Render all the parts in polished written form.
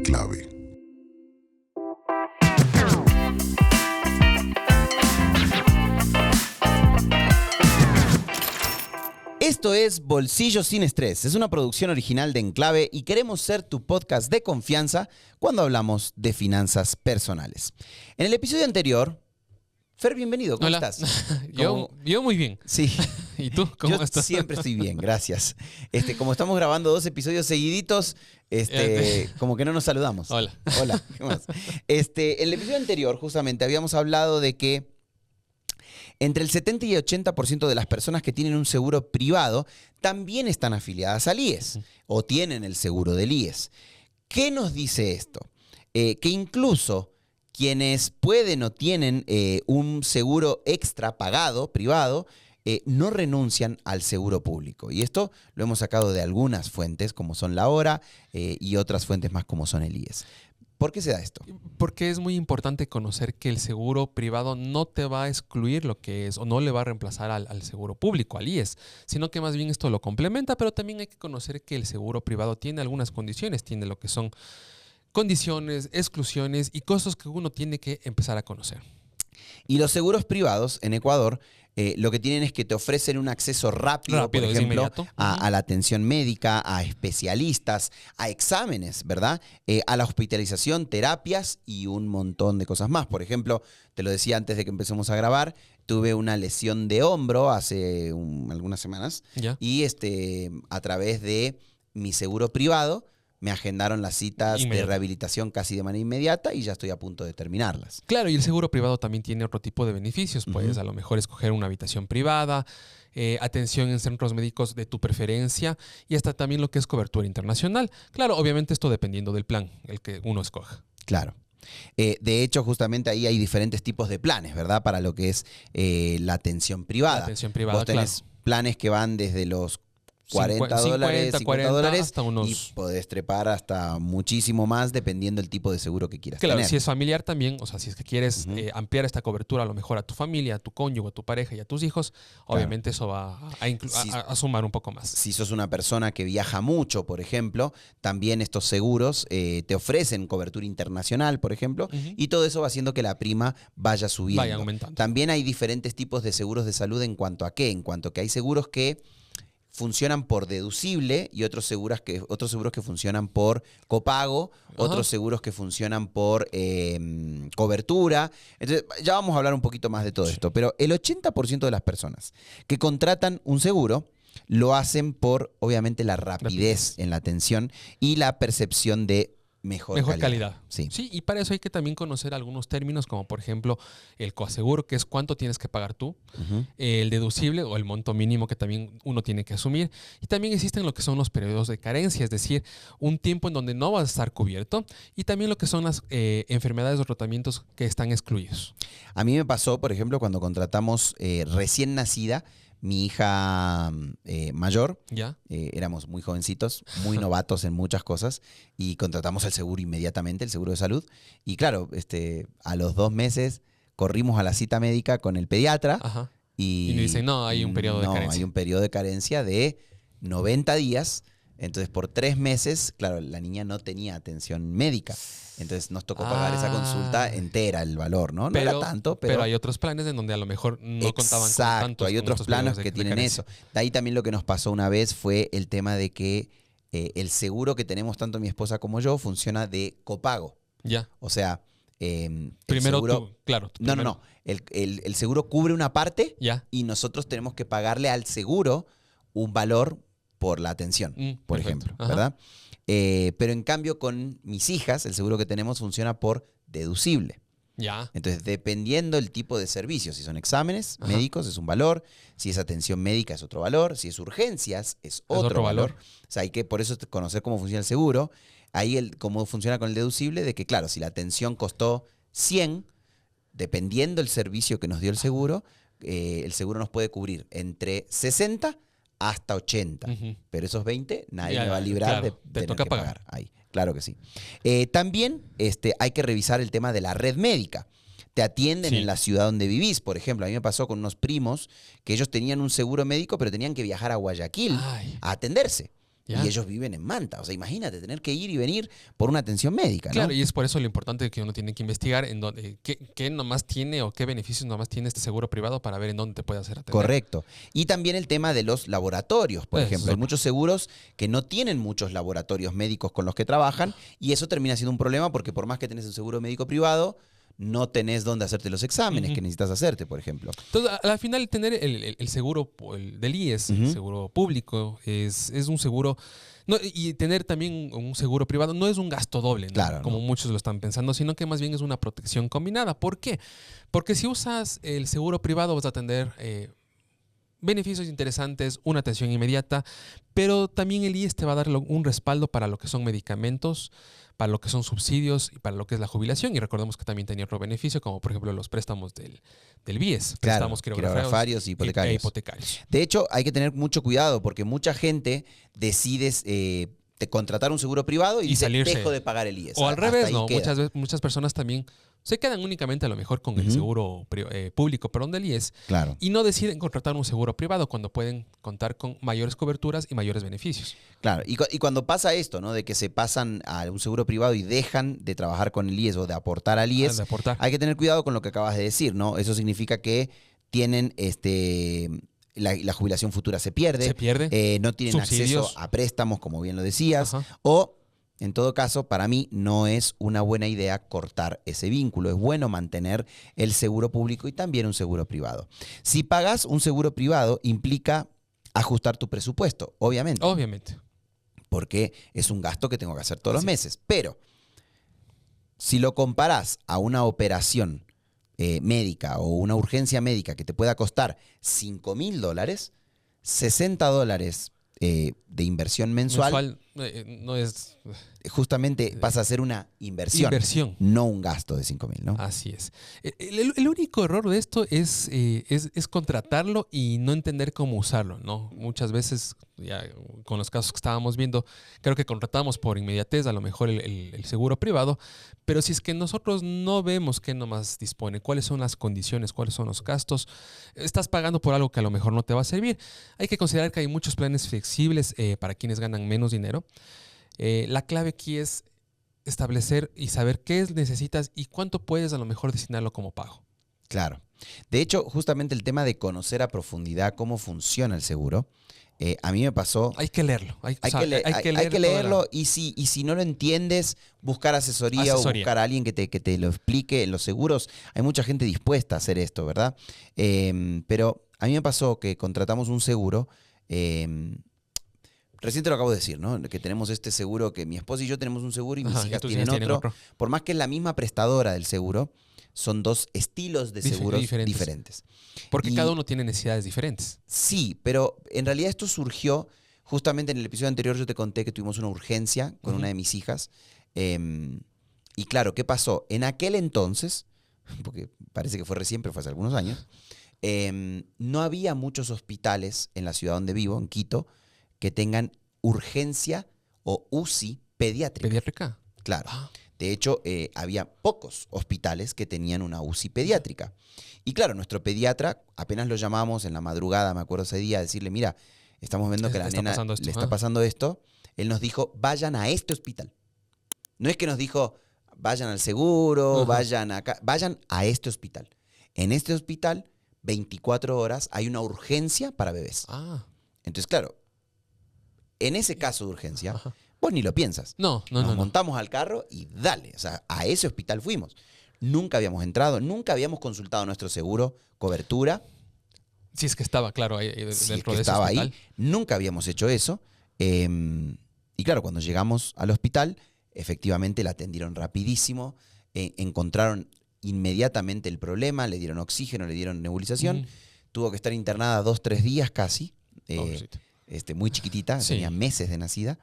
clave. Esto es Bolsillo sin Estrés. Es una producción original de Enclave y queremos ser tu podcast de confianza cuando hablamos de finanzas personales. En el episodio anterior, Fer, bienvenido. ¿Cómo estás? Yo muy bien. Sí. ¿Y tú? ¿Cómo Yo estás? siempre estoy bien, gracias. Como estamos grabando 2 episodios seguiditos, como que no nos saludamos. Hola. Hola. ¿Qué más? En el episodio anterior, justamente, habíamos hablado de que entre el 70 y el 80% de las personas que tienen un seguro privado también están afiliadas al IES o tienen el seguro del IES. ¿Qué nos dice esto? Que incluso quienes pueden o tienen un seguro extra pagado, privado, no renuncian al seguro público. Y esto lo hemos sacado de algunas fuentes, como son la Hora, y otras fuentes más como son el IES. ¿Por qué se da esto? Porque es muy importante conocer que el seguro privado no te va a excluir lo que es o no le va a reemplazar al seguro público, al IES, sino que más bien esto lo complementa, pero también hay que conocer que el seguro privado tiene algunas condiciones, tiene lo que son condiciones, exclusiones y cosas que uno tiene que empezar a conocer. Y los seguros privados en Ecuador lo que tienen es que te ofrecen un acceso rápido por ejemplo, a la atención médica, a especialistas, a exámenes, ¿verdad? A la hospitalización, terapias y un montón de cosas más. Por ejemplo, te lo decía antes de que empecemos a grabar, tuve una lesión de hombro hace algunas semanas. ¿Ya? Y a través de mi seguro privado me agendaron las citas de rehabilitación casi de manera inmediata y ya estoy a punto de terminarlas. Claro, y el seguro privado también tiene otro tipo de beneficios. Puedes a lo mejor escoger una habitación privada, atención en centros médicos de tu preferencia y hasta también lo que es cobertura internacional. Claro, obviamente esto dependiendo del plan, el que uno escoja. Claro. De hecho, justamente ahí hay diferentes tipos de planes, ¿verdad? Para lo que es la atención privada. La atención privada, vos tenés planes que van desde los $40, $50 hasta unos... y podés trepar hasta muchísimo más dependiendo del tipo de seguro que quieras Claro, tener. si es familiar también, o sea, si es que quieres ampliar esta cobertura a lo mejor a tu familia, a tu cónyuge, a tu pareja y a tus hijos, obviamente eso va a sumar un poco más. Si sos una persona que viaja mucho, por ejemplo, también estos seguros te ofrecen cobertura internacional, por ejemplo, y todo eso va haciendo que la prima vaya subiendo. Vaya aumentando. También hay diferentes tipos de seguros de salud en cuanto a qué, en cuanto a que hay seguros que funcionan por deducible y otros seguros que funcionan por copago, otros seguros que funcionan por cobertura. Entonces, ya vamos a hablar un poquito más de todo esto. Pero el 80% de las personas que contratan un seguro lo hacen por, obviamente, la rapidez en la atención y la percepción de mejor calidad. Sí, y para eso hay que también conocer algunos términos, como por ejemplo el coaseguro, que es cuánto tienes que pagar tú, el deducible o el monto mínimo que también uno tiene que asumir. Y también existen lo que son los periodos de carencia, es decir, un tiempo en donde no vas a estar cubierto, y también lo que son las enfermedades o tratamientos que están excluidos. A mí me pasó, por ejemplo, cuando contratamos recién nacida, mi hija mayor, éramos muy jovencitos, muy novatos en muchas cosas y contratamos el seguro inmediatamente, el seguro de salud. Y claro, a los 2 meses corrimos a la cita médica con el pediatra y nos dicen, no, hay un periodo de carencia. Hay un periodo de carencia de 90 días. Entonces, por 3 meses, claro, la niña no tenía atención médica. Entonces, nos tocó pagar esa consulta entera, el valor, ¿no? No era tanto, pero hay otros planes en donde a lo mejor no contaban con tantos. Exacto, hay otros planos que tienen eso. De ahí también lo que nos pasó una vez fue el tema de que el seguro que tenemos tanto mi esposa como yo funciona de copago. Ya. O sea, primero seguro, No. El seguro cubre una parte y nosotros tenemos que pagarle al seguro un valor por la atención, por ejemplo, ¿verdad? Pero en cambio con mis hijas, el seguro que tenemos funciona por deducible. Ya. Entonces, dependiendo el tipo de servicio, si son exámenes médicos es un valor, si es atención médica es otro valor, si es urgencias es otro valor. O sea, hay que por eso conocer cómo funciona el seguro. Ahí cómo funciona con el deducible, de que claro, si la atención costó 100, dependiendo el servicio que nos dio el seguro nos puede cubrir entre 60 hasta 80. Pero esos 20 nadie me va a librar de tener que pagar. Ahí, claro que sí. También hay que revisar el tema de la red médica. Te atienden en la ciudad donde vivís. Por ejemplo, a mí me pasó con unos primos que ellos tenían un seguro médico, pero tenían que viajar a Guayaquil a atenderse. Ya. Y ellos viven en Manta. O sea, imagínate tener que ir y venir por una atención médica, ¿no? Claro, y es por eso lo importante que uno tiene que investigar en dónde, qué nomás tiene o qué beneficios nomás tiene este seguro privado para ver en dónde te puede hacer atender. Correcto. Y también el tema de los laboratorios, por Eso ejemplo. es Hay muchos seguros que no tienen muchos laboratorios médicos con los que trabajan y eso termina siendo un problema porque por más que tenés un seguro médico privado, no tenés dónde hacerte los exámenes que necesitas hacerte, por ejemplo. Entonces, al final, tener el seguro del IES, el seguro público, es un seguro. No, y tener también un seguro privado no es un gasto doble, ¿no? Claro, Como no. muchos lo están pensando, sino que más bien es una protección combinada. ¿Por qué? Porque si usas el seguro privado vas a tener beneficios interesantes, una atención inmediata, pero también el IES te va a dar un respaldo para lo que son medicamentos, para lo que son subsidios y para lo que es la jubilación. Y recordemos que también tenía otro beneficio, como por ejemplo los préstamos del BIES, Claro, préstamos quirografarios y hipotecarios. hipotecarios. De hecho, hay que tener mucho cuidado porque mucha gente decide de contratar un seguro privado y dice, salirse. dejo de pagar el IES. O al Hasta revés, ahí ¿no? queda. Muchas personas también se quedan únicamente a lo mejor con el seguro público, perdón, del IES, Claro. y no deciden contratar un seguro privado cuando pueden contar con mayores coberturas y mayores beneficios. Claro, y cuando pasa esto, ¿no? De que se pasan a un seguro privado y dejan de trabajar con el IES o de aportar al IES, De aportar. hay que tener cuidado con lo que acabas de decir, ¿no? Eso significa que tienen la jubilación futura se pierde. Se pierde. No tienen Subsidios. acceso a préstamos, como bien lo decías. Ajá. O, en todo caso, para mí no es una buena idea cortar ese vínculo. Es bueno mantener el seguro público y también un seguro privado. Si pagas un seguro privado, implica ajustar tu presupuesto, obviamente. Obviamente. Porque es un gasto que tengo que hacer todos los Así meses. Pero si lo comparás a una operación médica o una urgencia médica que te pueda costar $5,000, $60 de inversión mensual, No es justamente pasa a ser una inversión, no un gasto de 5,000, ¿no? Así es. El único error de esto es contratarlo y no entender cómo usarlo, ¿no? Muchas veces, ya con los casos que estábamos viendo, creo que contratamos por inmediatez a lo mejor el seguro privado, pero si es que nosotros no vemos qué nomás dispone, cuáles son las condiciones, cuáles son los gastos, estás pagando por algo que a lo mejor no te va a servir. Hay que considerar que hay muchos planes flexibles para quienes ganan menos dinero. La clave aquí es establecer y saber qué necesitas y cuánto puedes a lo mejor destinarlo como pago. Claro. De hecho, justamente el tema de conocer a profundidad cómo funciona el seguro, a mí me pasó... Hay que leerlo. Hay que leerlo y si no lo entiendes, buscar asesoría o buscar a alguien que te lo explique. En los seguros hay mucha gente dispuesta a hacer esto, ¿verdad? Pero a mí me pasó que contratamos un seguro... Recién te lo acabo de decir, ¿no? Que tenemos este seguro, que mi esposa y yo tenemos un seguro y mis hijas tienen otro. Por más que es la misma prestadora del seguro, son dos estilos de seguros diferentes. Porque cada uno tiene necesidades diferentes. Sí, pero en realidad esto surgió, justamente en el episodio anterior yo te conté que tuvimos una urgencia con una de mis hijas. Y claro, ¿qué pasó? En aquel entonces, porque parece que fue recién, pero fue hace algunos años, no había muchos hospitales en la ciudad donde vivo, en Quito, que tengan urgencia o UCI pediátrica. ¿Pediátrica? Claro. De hecho, había pocos hospitales que tenían una UCI pediátrica. Y claro, nuestro pediatra, apenas lo llamamos en la madrugada, me acuerdo ese día, a decirle, mira, estamos viendo que a la nena le está pasando esto. Él nos dijo, vayan a este hospital. No es que nos dijo, vayan al seguro, vayan acá, vayan a este hospital. En este hospital, 24 horas, hay una urgencia para bebés. Entonces, claro, en ese caso de urgencia, vos ni lo piensas. Nos montamos al carro y dale. O sea, a ese hospital fuimos. Nunca habíamos entrado, nunca habíamos consultado nuestro seguro, cobertura. Si es que estaba, claro, ahí dentro si es que de ese estaba hospital. Ahí. Nunca habíamos hecho eso. Y claro, cuando llegamos al hospital, efectivamente la atendieron rapidísimo. Encontraron inmediatamente el problema, le dieron oxígeno, le dieron nebulización. Tuvo que estar internada 2-3 días casi. Muy chiquitita, tenía meses de nacida.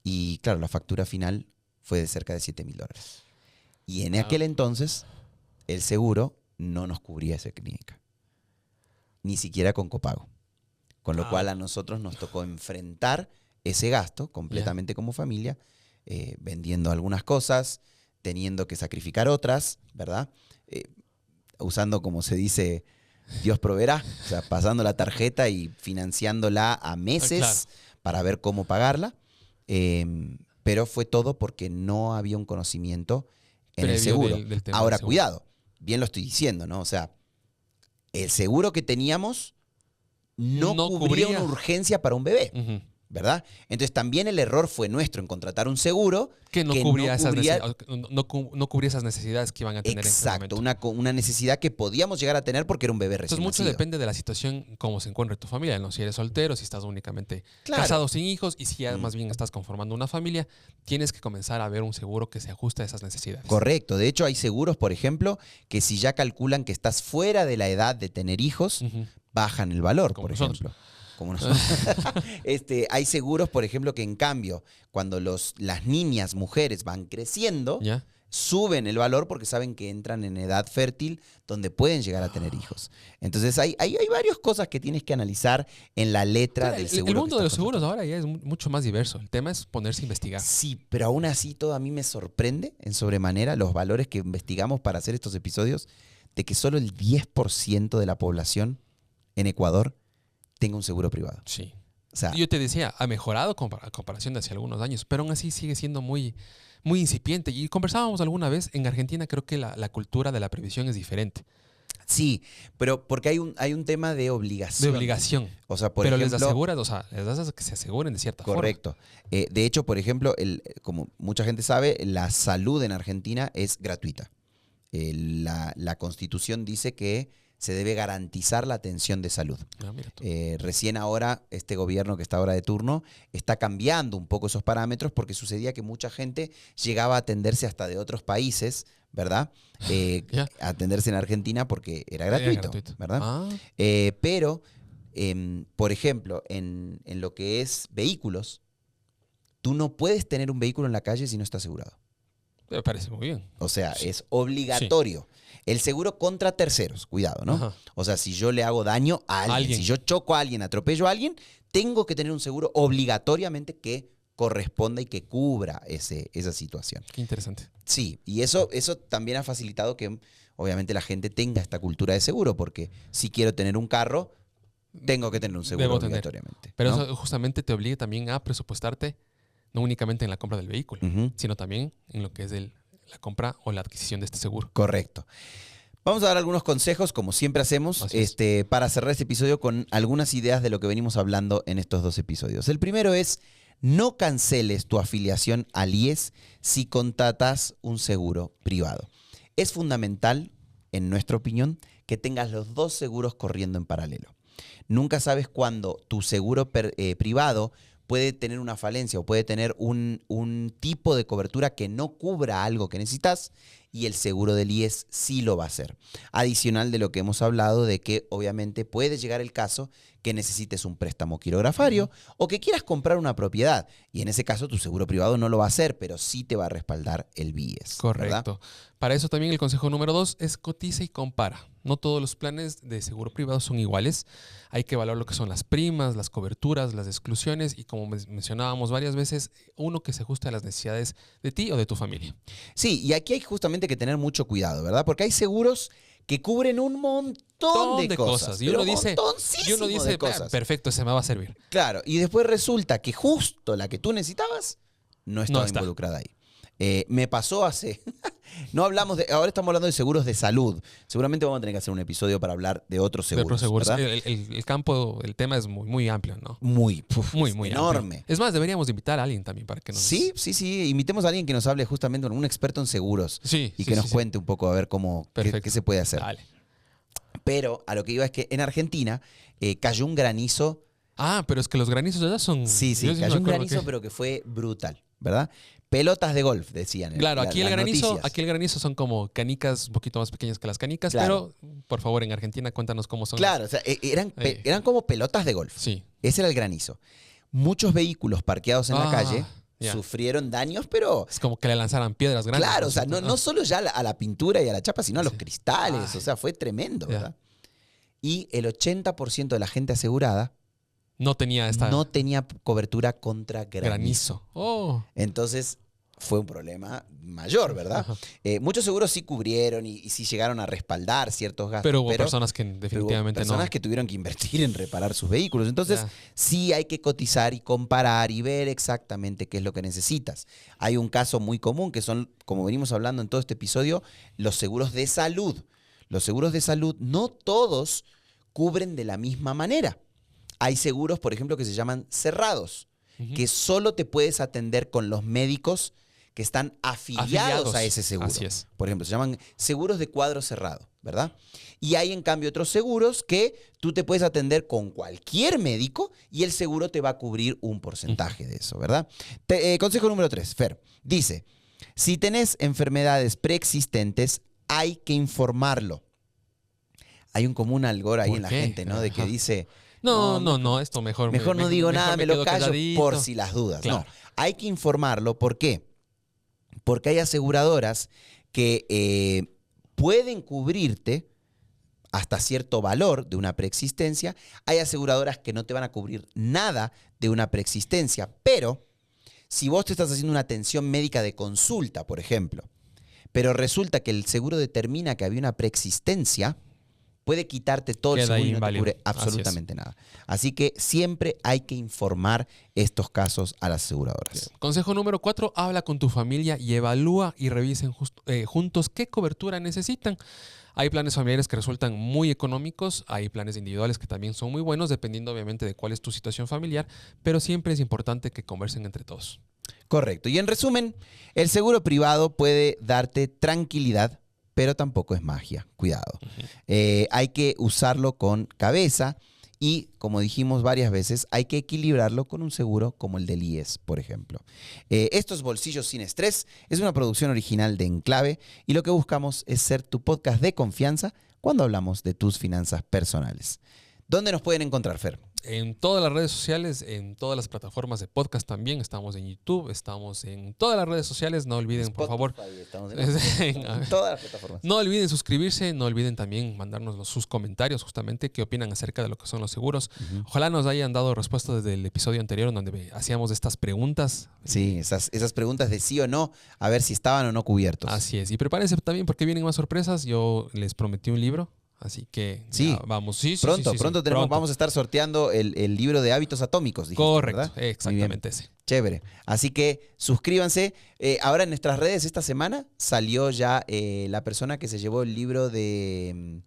Y claro, la factura final fue de cerca de $7,000. Y en aquel entonces, el seguro no nos cubría esa clínica. Ni siquiera con copago. Con lo cual a nosotros nos tocó enfrentar ese gasto completamente como familia, vendiendo algunas cosas, teniendo que sacrificar otras, ¿verdad? Usando, como se dice, Dios proveerá, o sea, pasando la tarjeta y financiándola a meses para ver cómo pagarla. Pero fue todo porque no había un conocimiento en el Previo seguro. del tema Ahora, del seguro. cuidado, bien lo estoy diciendo, ¿no? O sea, el seguro que teníamos no cubría una urgencia para un bebé, Ujú. ¿verdad? Entonces también el error fue nuestro en contratar un seguro Que no cubría esas necesidades que iban a tener exacto, en ese momento. una necesidad que podíamos llegar a tener porque era un bebé Entonces recién mucho nacido. depende de la situación, cómo se encuentre tu familia, ¿no? Si eres soltero, si estás únicamente Claro. casado sin hijos y si ya más bien estás conformando una familia, tienes que comenzar a ver un seguro que se ajuste a esas necesidades. Correcto. De hecho, hay seguros, por ejemplo, que si ya calculan que estás fuera de la edad de tener hijos, Ujú. bajan el valor, Como por nosotros. ejemplo. Como nosotros. Hay seguros, por ejemplo, que en cambio, cuando las niñas, mujeres van creciendo, ¿Ya? suben el valor porque saben que entran en edad fértil donde pueden llegar a tener hijos. Entonces hay varias cosas que tienes que analizar en la letra del seguro. El mundo de los que estás seguros contratando. ahora ya es mucho más diverso. El tema es ponerse a investigar. Sí, pero aún así todo a mí me sorprende en sobremanera los valores que investigamos para hacer estos episodios de que solo el 10% de la población en Ecuador tenga un seguro privado. Sí. O sea, Yo te decía, ha mejorado a comparación de hace algunos años, pero aún así sigue siendo muy, muy incipiente. Y conversábamos alguna vez, en Argentina creo que la cultura de la previsión es diferente. sí, pero porque hay un tema de De obligación. obligación. O sea, por Pero ejemplo, les aseguras, o sea, les das a que se aseguren de cierta correcto. De hecho, por ejemplo, como mucha gente sabe, la salud en Argentina es gratuita. La Constitución dice que se debe garantizar la atención de salud. forma. Ah, mira tú. Recién ahora, este gobierno que está ahora de turno está cambiando un poco esos parámetros porque sucedía que mucha gente llegaba a atenderse hasta de otros países, ¿verdad? Ya. A atenderse en Argentina porque era gratuito, ¿verdad? Ah, Pero, por ejemplo, en lo que es vehículos, tú no puedes tener un vehículo en la calle si no está asegurado. me parece muy bien. O sea, Sí. es obligatorio. El seguro contra terceros, cuidado, ¿no? Ajá. O sea, si yo le hago daño a alguien, si yo choco a alguien, atropello a alguien, tengo que tener un seguro obligatoriamente que corresponda y que cubra esa situación. Qué interesante. Sí, y eso también ha facilitado que obviamente la gente tenga esta cultura de seguro, porque si quiero tener un carro, tengo que tener un seguro Debo tener. obligatoriamente. Pero ¿no? eso justamente te obliga también a presupuestarte, no únicamente en la compra del vehículo, Ujú. sino también en lo que es la compra o la adquisición de este seguro. Correcto. Vamos a dar algunos consejos, como siempre hacemos, Así es. para cerrar este episodio con algunas ideas de lo que venimos hablando en estos 2 episodios. El primero es, no canceles tu afiliación al IES si contratas un seguro privado. Es fundamental, en nuestra opinión, que tengas los 2 seguros corriendo en paralelo. Nunca sabes cuándo tu seguro privado puede tener una falencia o puede tener un tipo de cobertura que no cubra algo que necesitas y el seguro del IES sí lo va a hacer. Adicional de lo que hemos hablado de que obviamente puede llegar el caso que necesites un préstamo quirografario o que quieras comprar una propiedad y en ese caso tu seguro privado no lo va a hacer, pero sí te va a respaldar el BIES. Correcto. Para eso también el consejo número 2 es cotiza y compara. No todos los planes de seguro privado son iguales. Hay que evaluar lo que son las primas, las coberturas, las exclusiones y como mencionábamos varias veces, uno que se ajuste a las necesidades de ti o de tu familia. Sí, y aquí hay justamente que tener mucho cuidado, ¿verdad? Porque hay seguros que cubren un montón de cosas. Y uno dice, de cosas. perfecto, se me va a servir. Claro, y después resulta que justo la que tú necesitabas no estaba involucrada ahí. Me pasó hace... No hablamos de... Ahora estamos hablando de seguros de salud. Seguramente vamos a tener que hacer un episodio para hablar de otros seguros. De otros seguros. ¿Verdad? El campo, el tema es muy, muy amplio, ¿no? Muy Enorme. amplio. Es más, deberíamos invitar a alguien también para que nos... Sí. Invitemos a alguien que nos hable justamente, un experto en seguros. Sí, y que nos cuente un poco a ver qué se puede hacer. Dale. Pero a lo que iba es que en Argentina cayó un granizo. Ah, pero es que los granizos allá son... Sí, cayó un granizo, pero que fue brutal, ¿verdad? Pelotas de golf, decían. Claro, aquí el granizo son como canicas un poquito más pequeñas que las canicas, claro. Pero por favor, en Argentina cuéntanos cómo son. Claro, o sea, eran como pelotas de golf. Sí. Ese era el granizo. Muchos vehículos parqueados en la calle sufrieron daños, pero... Es como que le lanzaran piedras grandes. Claro, o sea, no solo ya a la pintura y a la chapa, sino a los cristales. O sea, fue tremendo, ¿verdad? Y el 80% de la gente asegurada no tenía cobertura contra granizo. Oh. Entonces, fue un problema mayor, ¿verdad? Muchos seguros sí cubrieron y sí llegaron a respaldar ciertos gastos. Pero hubo personas que definitivamente no. Personas que tuvieron que invertir en reparar sus vehículos. Entonces, sí hay que cotizar y comparar y ver exactamente qué es lo que necesitas. Hay un caso muy común que son, como venimos hablando en todo este episodio, los seguros de salud. Los seguros de salud no todos cubren de la misma manera. Hay seguros, por ejemplo, que se llaman cerrados, que solo te puedes atender con los médicos que están afiliados a ese seguro. Así es. Por ejemplo, se llaman seguros de cuadro cerrado, ¿verdad? Y hay, en cambio, otros seguros que tú te puedes atender con cualquier médico y el seguro te va a cubrir un porcentaje de eso, ¿verdad? Consejo número 3, Fer. Dice, si tenés enfermedades preexistentes, hay que informarlo. Hay un común algor ahí en la gente, ¿no? De que dice... No, esto mejor no digo nada, me lo callo calladito. por si las dudas. Claro. No, hay que informarlo. ¿Por qué? Porque hay aseguradoras que pueden cubrirte hasta cierto valor de una preexistencia. Hay aseguradoras que no te van a cubrir nada de una preexistencia. Pero si vos te estás haciendo una atención médica de consulta, por ejemplo, pero resulta que el seguro determina que había una preexistencia, puede quitarte todo el seguro y no te cubre absolutamente nada. Así que siempre hay que informar estos casos a las aseguradoras. Bien. Consejo número 4, habla con tu familia y evalúa y revisen juntos qué cobertura necesitan. Hay planes familiares que resultan muy económicos, hay planes individuales que también son muy buenos, dependiendo obviamente de cuál es tu situación familiar, pero siempre es importante que conversen entre todos. Correcto. Y en resumen, el seguro privado puede darte tranquilidad, pero tampoco es magia. Cuidado. Hay que usarlo con cabeza y, como dijimos varias veces, hay que equilibrarlo con un seguro como el del IES, por ejemplo. Esto es Bolsillos sin Estrés. Es una producción original de Enclave y lo que buscamos es ser tu podcast de confianza cuando hablamos de tus finanzas personales. ¿Dónde nos pueden encontrar, Fer? En todas las redes sociales, en todas las plataformas de podcast también. Estamos en YouTube, estamos en todas las redes sociales. No olviden, Spotify, por favor. Estamos en todas las plataformas. No olviden suscribirse, no olviden también mandarnos sus comentarios, justamente, qué opinan acerca de lo que son los seguros. Ojalá nos hayan dado respuesta desde el episodio anterior, en donde hacíamos estas preguntas. Sí, esas preguntas de sí o no, a ver si estaban o no cubiertos. Así es. Y prepárense también porque vienen más sorpresas. Yo les prometí un libro. Así que sí, vamos. Pronto vamos a estar sorteando el libro de hábitos atómicos. Dijiste, correcto, ¿verdad? exactamente ese. Chévere. Así que suscríbanse. Ahora en nuestras redes esta semana salió ya la persona que se llevó el libro del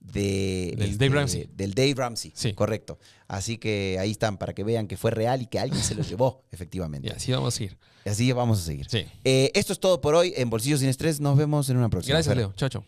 Dave Ramsey. Del Dave Ramsey, sí. Correcto. Así que ahí están para que vean que fue real y que alguien se lo llevó, efectivamente. Y así vamos a ir. Así vamos a seguir. Sí. Esto es todo por hoy en Bolsillos sin Estrés. Nos vemos en una próxima. Gracias, Leo. Chao, chao.